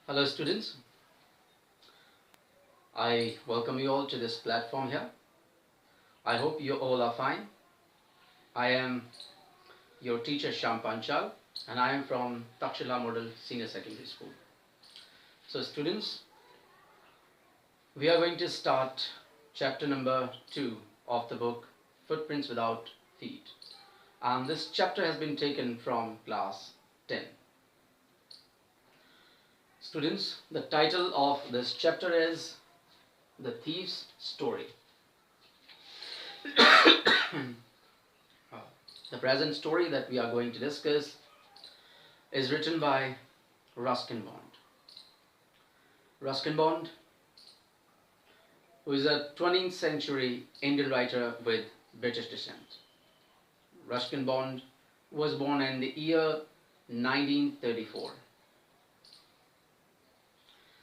Hello students, I welcome you all to this platform here. I hope you all are fine. I am your teacher Shyam Panchal and I am from Takshila Model Senior Secondary School. So students, we are going to start chapter number 2 of the book Footprints Without Feet. And this chapter has been taken from class 10. Students, the title of this chapter is The Thief's Story. The present story that we are going to discuss is written by Ruskin Bond. Ruskin Bond, who is a 20th century Indian writer with British descent. Ruskin Bond was born in the year 1934.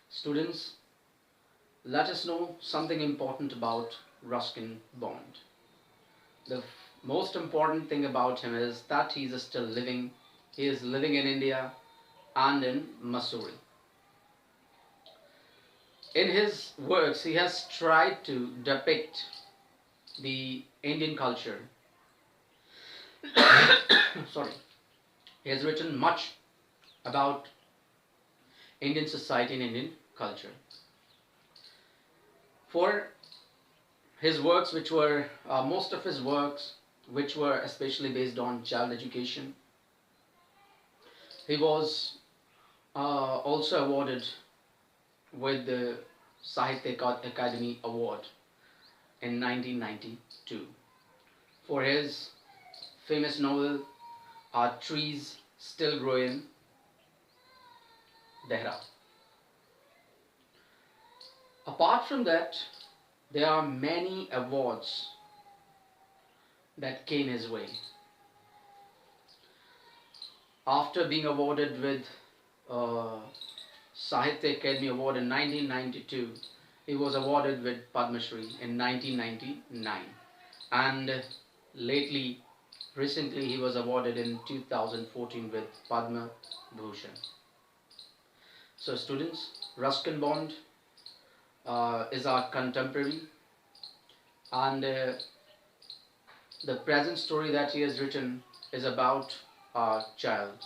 Students, let us know something important about Ruskin Bond. The most important thing about him is that he is still living. He is living in India and in Missouri. In his works, he has tried to depict the Indian culture. Sorry. He has written much about Indian society and Indian culture. For his works, which were most of his works, which were especially based on child education, he was also awarded with the Sahitya Academy Award in 1992 for his famous novel Are Trees Still Growing, Dehra. Apart from that, there are many awards that came his way. After being awarded with Sahitya Academy Award in 1992, he was awarded with Padma Shri in 1999, and recently he was awarded in 2014 with Padma Bhushan. So students, Ruskin Bond is our contemporary, and the present story that he has written is about a child,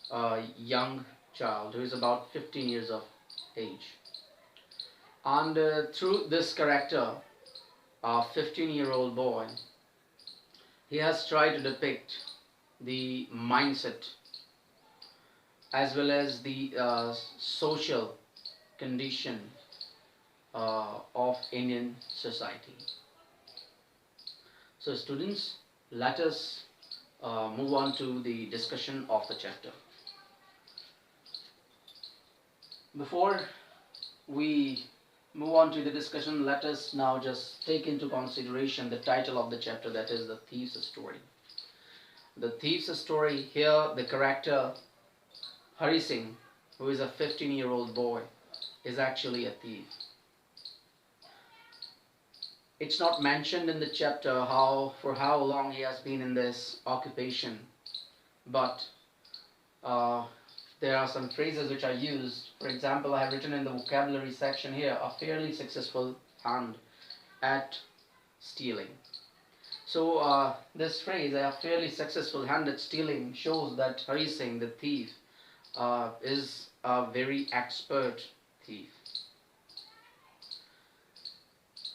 a young child who is about 15 years of age. And through this character, a 15-year-old boy, he has tried to depict the mindset as well as the social condition of Indian society. So students, let us move on to the discussion of the chapter. Before we move on to the discussion, let us now just take into consideration the title of the chapter, that is The Thief's Story. The Thief's Story, here the character Hari Singh, who is a 15-year-old boy, is actually a thief. It's not mentioned in the chapter for how long he has been in this occupation, but there are some phrases which are used. For example, I have written in the vocabulary section here, a fairly successful hand at stealing. So this phrase, a fairly successful hand at stealing, shows that Hari Singh, the thief, is a very expert thief.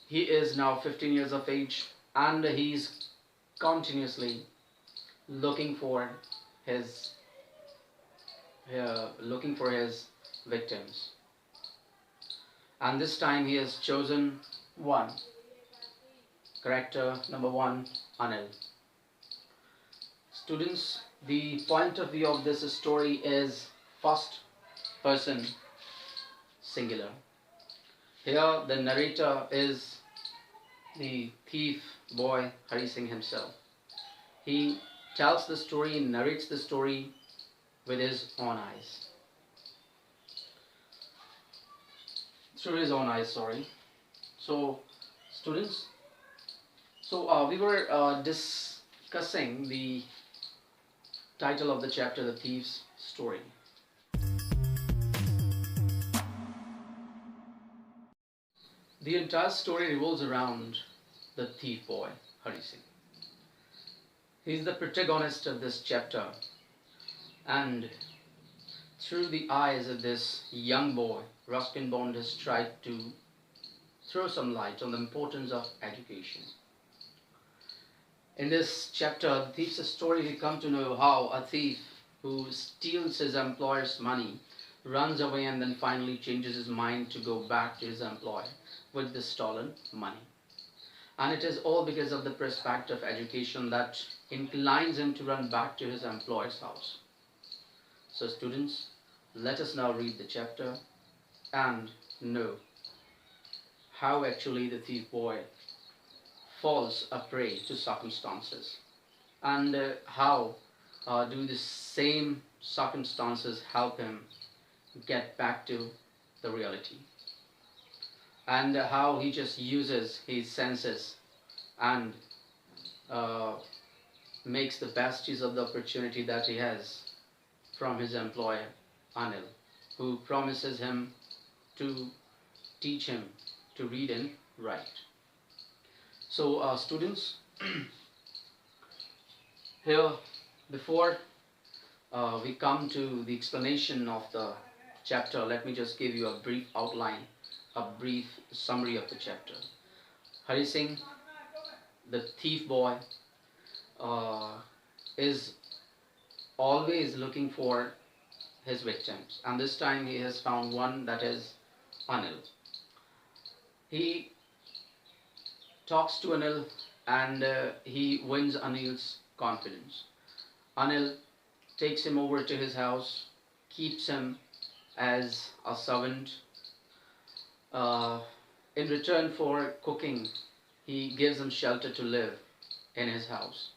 He is now 15 years of age and he is continuously looking for his victims. And this time he has chosen one. Character number 1, Anil. Students, the point of view of this story is first person singular. Here the narrator is the thief boy Hari Singh himself. He tells the story, narrates the story with his own eyes. Through his own eyes, sorry. So students, we were discussing the title of the chapter, The Thief's Story. The entire story revolves around the thief boy, Hari Singh. He is the protagonist of this chapter, and through the eyes of this young boy, Ruskin Bond has tried to throw some light on the importance of education. In this chapter, the Thesis Story, we come to know how a thief who steals his employer's money runs away and then finally changes his mind to go back to his employer with the stolen money. And it is all because of the prospect of education that inclines him to run back to his employer's house. So students, let us now read the chapter and know how actually the thief boy falls a prey to circumstances, and how do the same circumstances help him get back to the reality, and how he just uses his senses and makes the best use of the opportunity that he has from his employer Anil, who promises him to teach him to read and write. So students, here before we come to the explanation of the chapter, let me just give you a brief outline, a brief summary of the chapter. Hari Singh, the thief boy, is always looking for his victims, and this time he has found one, that is Anil. He talks to Anil and he wins Anil's confidence. Anil takes him over to his house, keeps him as a servant. In return for cooking, he gives him shelter to live in his house.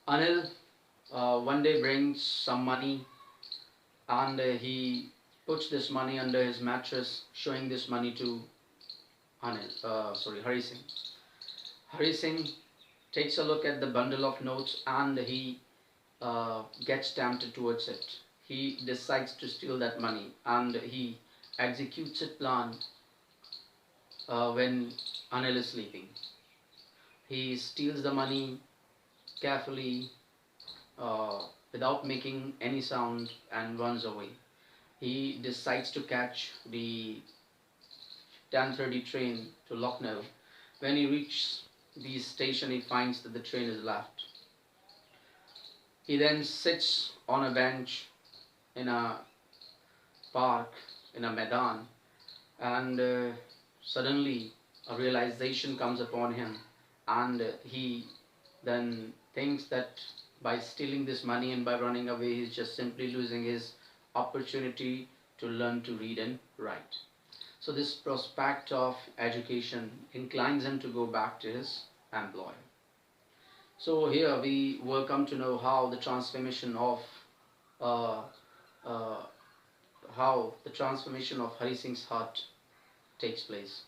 Anil one day brings some money, and he puts this money under his mattress, showing this money to Hari Singh. Hari Singh takes a look at the bundle of notes and he gets tempted towards it. He decides to steal that money and he executes his plan when Anil is sleeping. He steals the money carefully without making any sound and runs away. He decides to catch the 10:30 train to Lucknow. When he reaches the station, he finds that the train is left. He then sits on a bench in a park, in a Maidan, and suddenly a realization comes upon him, and he then thinks that by stealing this money and by running away, he's just simply losing his opportunity to learn to read and write. So this prospect of education inclines him to go back to his employer. So here we will come to know how the transformation of Hari Singh's heart takes place.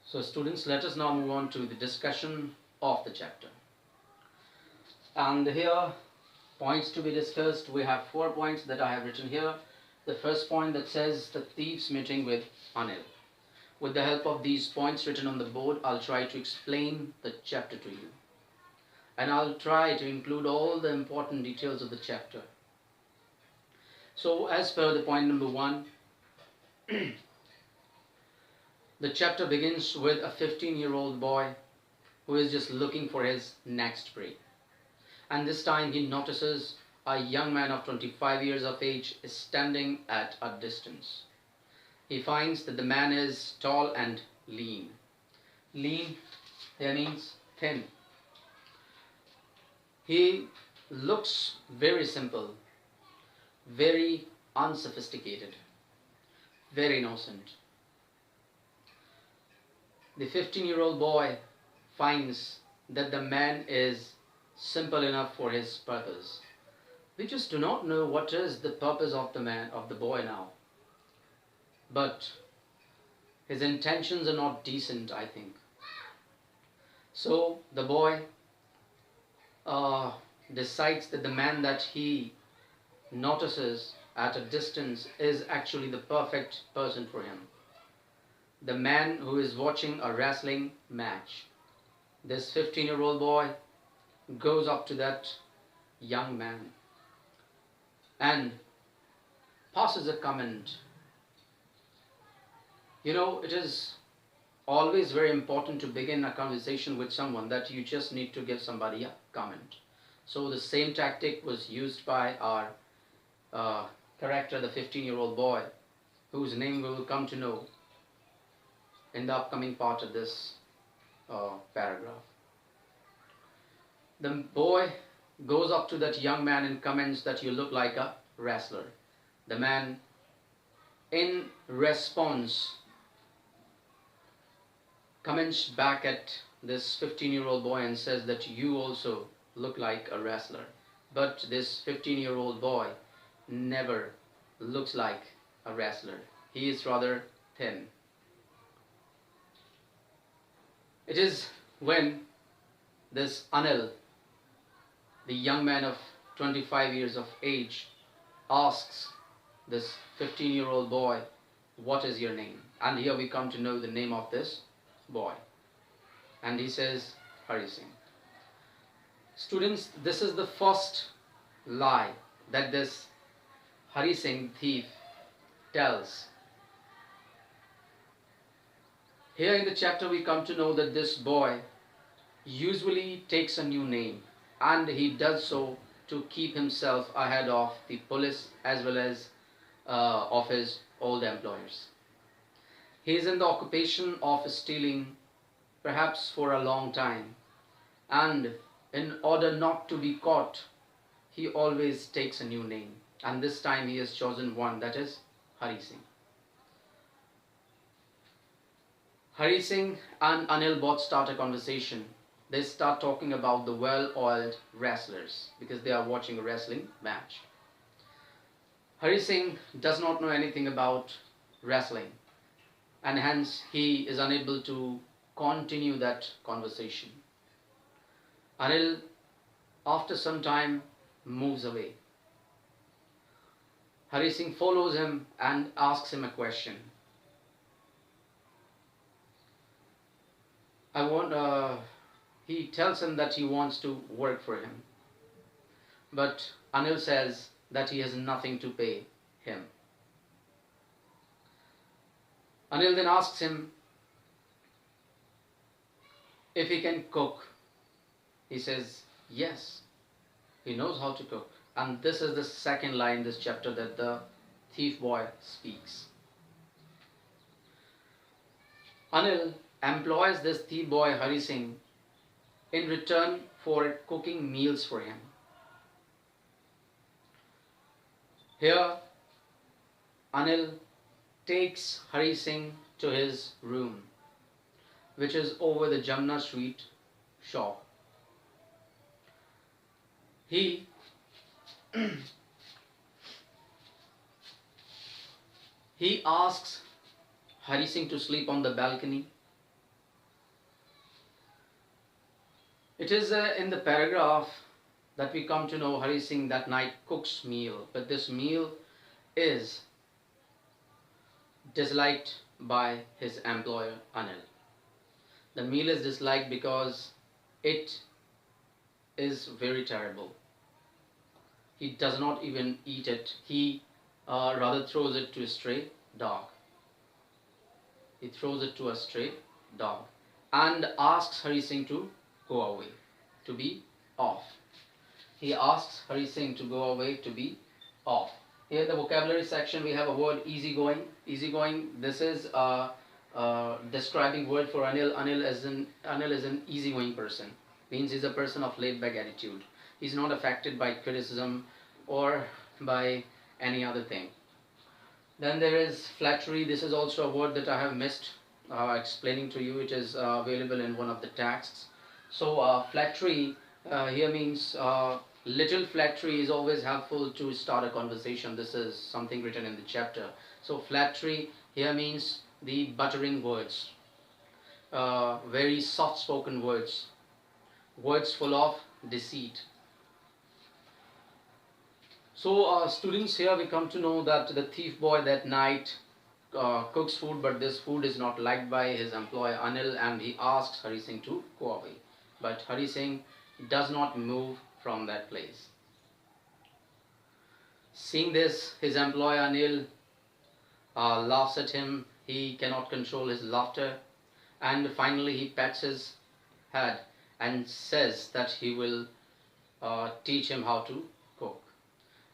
So students, let us now move on to the discussion of the chapter. And here, points to be discussed. We have 4 points that I have written here. The first point that says the thief's meeting with Anil. With the help of these points written on the board, I'll try to explain the chapter to you. And I'll try to include all the important details of the chapter. So as per the point number 1, the chapter begins with a 15-year-old boy who is just looking for his next prey. And this time he notices a young man of 25 years of age is standing at a distance. He finds that the man is tall and lean. Lean here means thin. He looks very simple, very unsophisticated, very innocent. The 15-year-old boy finds that the man is simple enough for his purpose. We just do not know what is the purpose of the boy now. But his intentions are not decent, I think. So the boy decides that the man that he notices at a distance is actually the perfect person for him. the man who is watching a wrestling match. This 15-year-old boy goes up to that young man and passes a comment. You know, it is always very important to begin a conversation with someone that you just need to give somebody a comment. So the same tactic was used by our character, the 15-year-old boy, whose name we will come to know in the upcoming part of this paragraph. The boy goes up to that young man and comments that you look like a wrestler. The man, in response, comments back at this 15-year-old boy and says that you also look like a wrestler. But this 15-year-old boy never looks like a wrestler. He is rather thin. It is when this Anil, the young man of 25 years of age, asks this 15-year-old boy, what is your name? And here we come to know the name of this boy. And he says, Hari Singh. Students, this is the first lie that this Hari Singh thief tells. Here in the chapter we come to know that this boy usually takes a new name, and he does so to keep himself ahead of the police as well as of his old employers. He is in the occupation of stealing perhaps for a long time, and in order not to be caught, he always takes a new name, and this time he has chosen one, that is Hari Singh. Hari Singh and Anil both start a conversation. They start talking about the well-oiled wrestlers because they are watching a wrestling match. Hari Singh does not know anything about wrestling, and hence he is unable to continue that conversation. Anil, after some time, moves away. Hari Singh follows him and asks him a question. He tells him that he wants to work for him. But Anil says that he has nothing to pay him. Anil then asks him if he can cook. He says yes, he knows how to cook. And this is the second line in this chapter that the thief boy speaks. Anil employs this thief boy Hari Singh in return for cooking meals for him. Here, Anil takes Hari Singh to his room, which is over the Jamna Street shop. He asks Hari Singh to sleep on the balcony. It is in the paragraph that we come to know Hari Singh that night cooks meal, but this meal is disliked by his employer Anil. The meal is disliked because it is very terrible. He does not even eat it. He rather throws it to a stray dog. He throws it to a stray dog and asks Hari Singh to go away, to be off. He asks Hari Singh to go away, to be off. Here in the vocabulary section we have a word easygoing. Easygoing, this is a describing word for Anil. Anil is an easygoing person. Means he's a person of laid-back attitude. He's not affected by criticism or by any other thing. Then there is flattery. This is also a word that I have missed explaining to you. It is available in one of the texts. So flattery here means little flattery is always helpful to start a conversation. This is something written in the chapter. So flattery here means the buttering words, very soft-spoken words, words full of deceit. So students, here we come to know that the thief boy that night cooks food, but this food is not liked by his employer Anil, and he asks Hari Singh to go away. But Hari Singh does not move from that place. Seeing this, his employer Anil laughs at him. He cannot control his laughter, and finally he pats his head and says that he will teach him how to cook.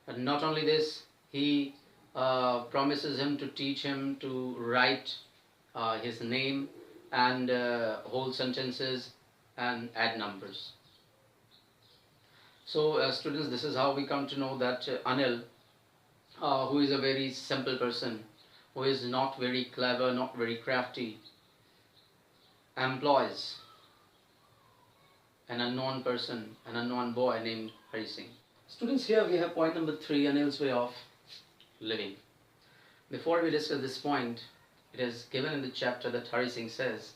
And not only this, he promises him to teach him to write his name and whole sentences and add numbers. So students, this is how we come to know that Anil, who is a very simple person, who is not very clever, not very crafty, employs an unknown person, an unknown boy named Hari Singh. Students, here we have point number 3, Anil's way of living. Before we discuss this point, it is given in the chapter that Hari Singh says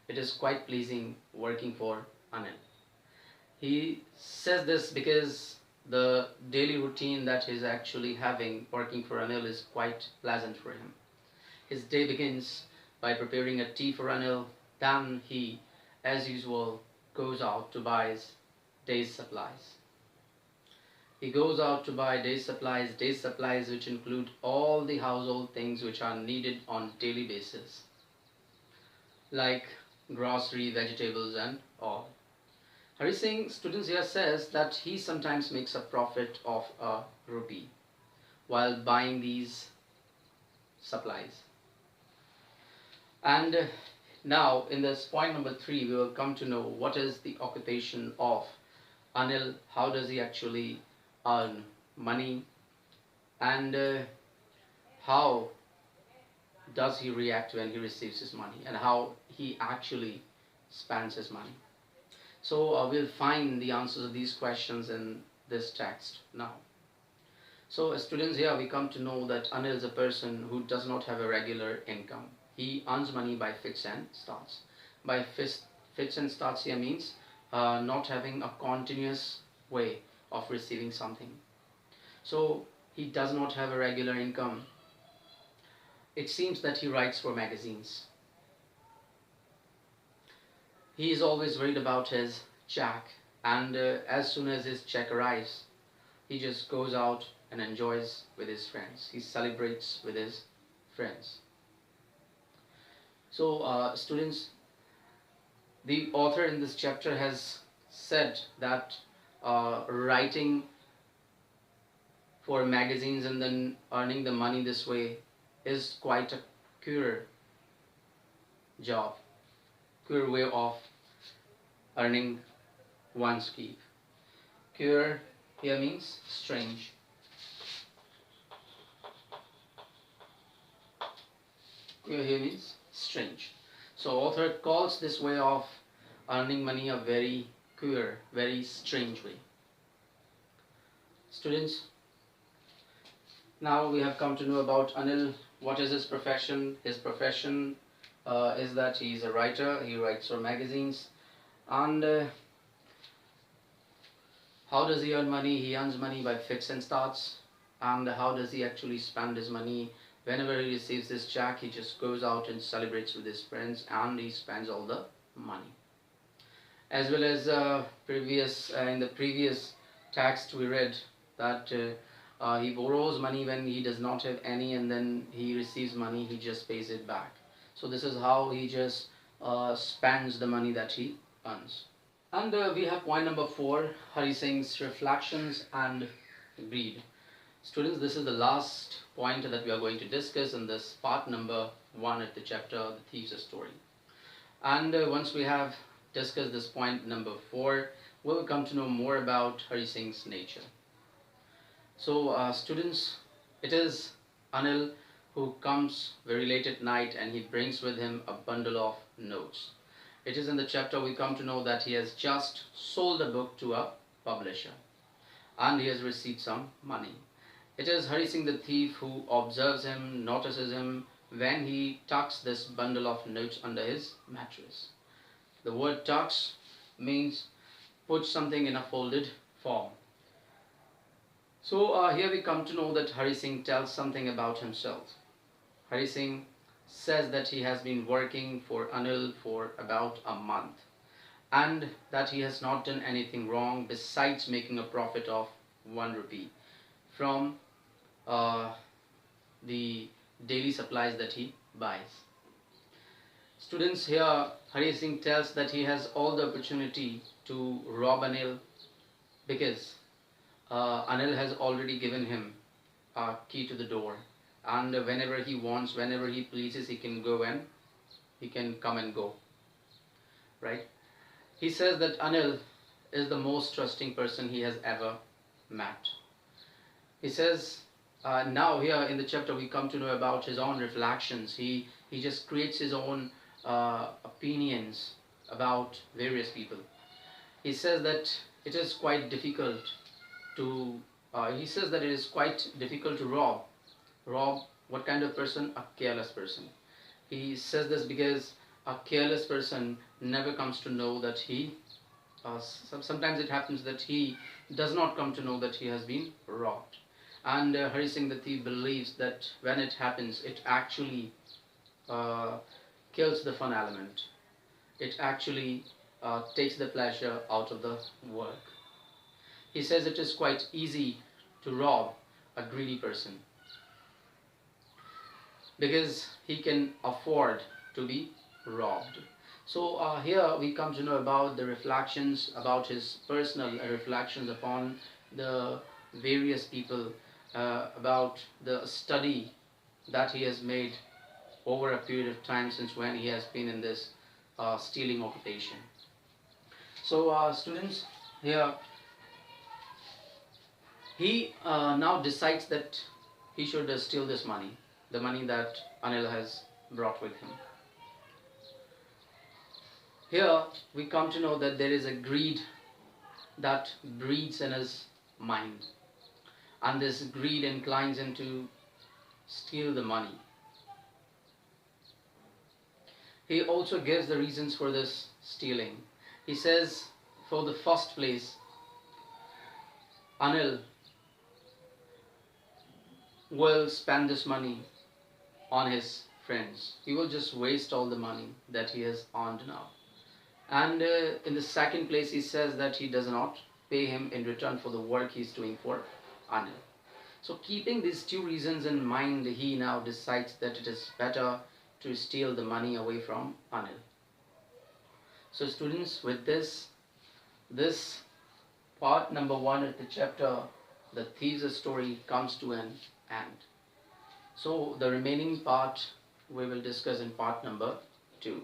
it is quite pleasing working for Anil. He says this because the daily routine that he is actually having working for Anil is quite pleasant for him. His day begins by preparing a tea for Anil, then he, as usual, goes out to buy his day's supplies. He goes out to buy day's supplies which include all the household things which are needed on daily basis, like grocery, vegetables and all. Hari Singh, students, here says that he sometimes makes a profit of a rupee while buying these supplies. And now in this point number 3, we will come to know what is the occupation of Anil, how does he actually earn money, and how does he react when he receives his money, and how he actually spends his money. So we'll find the answers of these questions in this text now. So students, here we come to know that Anil is a person who does not have a regular income. He earns money by fits and starts. By fits and starts here means not having a continuous way of receiving something. So he does not have a regular income. It seems that he writes for magazines. He is always worried about his check, and as soon as his check arrives, he just goes out and enjoys with his friends. He celebrates with his friends. So students, the author in this chapter has said that writing for magazines and then earning the money this way is quite a queer job, queer way of earning one's keep. Queer here means strange. Queer here means strange. So author calls this way of earning money a very queer, very strange way. Students, now we have come to know about Anil. What is his profession? His profession is that he is a writer. He writes for magazines. And how does he earn money? He earns money by fits and starts. And how does he actually spend his money? Whenever he receives this check, he just goes out and celebrates with his friends, and he spends all the money. As well as in the previous text we read that he borrows money when he does not have any, and then he receives money, he just pays it back. So this is how he just spends the money that he earns. And we have point number 4, Hari Singh's reflections and greed. Students, this is the last point that we are going to discuss in this part number 1 at the chapter, the Thesis Story. And once we have discussed this point number 4, we will come to know more about Hari Singh's nature. So students, it is Anil who comes very late at night and he brings with him a bundle of notes. It is in the chapter we come to know that he has just sold a book to a publisher and he has received some money. It is Hari Singh the thief who observes him, notices him when he tucks this bundle of notes under his mattress. The word tucks means put something in a folded form. So here we come to know that Hari Singh tells something about himself. Hari Singh says that he has been working for Anil for about a month, and that he has not done anything wrong besides making a profit of 1 rupee from uh, the daily supplies that he buys. Students, here Hari Singh tells that he has all the opportunity to rob Anil because Anil has already given him a key to the door, and whenever he wants, whenever he pleases, he can go and he can come and go, right? He says that Anil is the most trusting person he has ever met. He says, now here in the chapter we come to know about his own reflections. He just creates his own opinions about various people. He says that it is quite difficult to rob what kind of person? A careless person. He says this because a careless person never comes to know that sometimes it happens that he does not come to know that he has been robbed. And Hari Singh the thief believes that when it happens, it actually kills the fun element. It actually takes the pleasure out of the work. He says it is quite easy to rob a greedy person because he can afford to be robbed. So here we come to know about the reflections, about his personal reflections upon the various people, about the study that he has made over a period of time since when he has been in this stealing occupation. So students, here he now decides that he should steal this money, the money that Anil has brought with him. Here we come to know that there is a greed that breeds in his mind, and this greed inclines him to steal the money. He also gives the reasons for this stealing. He says, for the first place, Anil will spend this money on his friends. He will just waste all the money that he has earned now. And in the second place, he says that he does not pay him in return for the work he is doing for Anil. So keeping these two reasons in mind, he now decides that it is better to steal the money away from Anil. So students, with this part number 1 of the chapter, the thesis story, comes to an end. So the remaining part we will discuss in part number 2.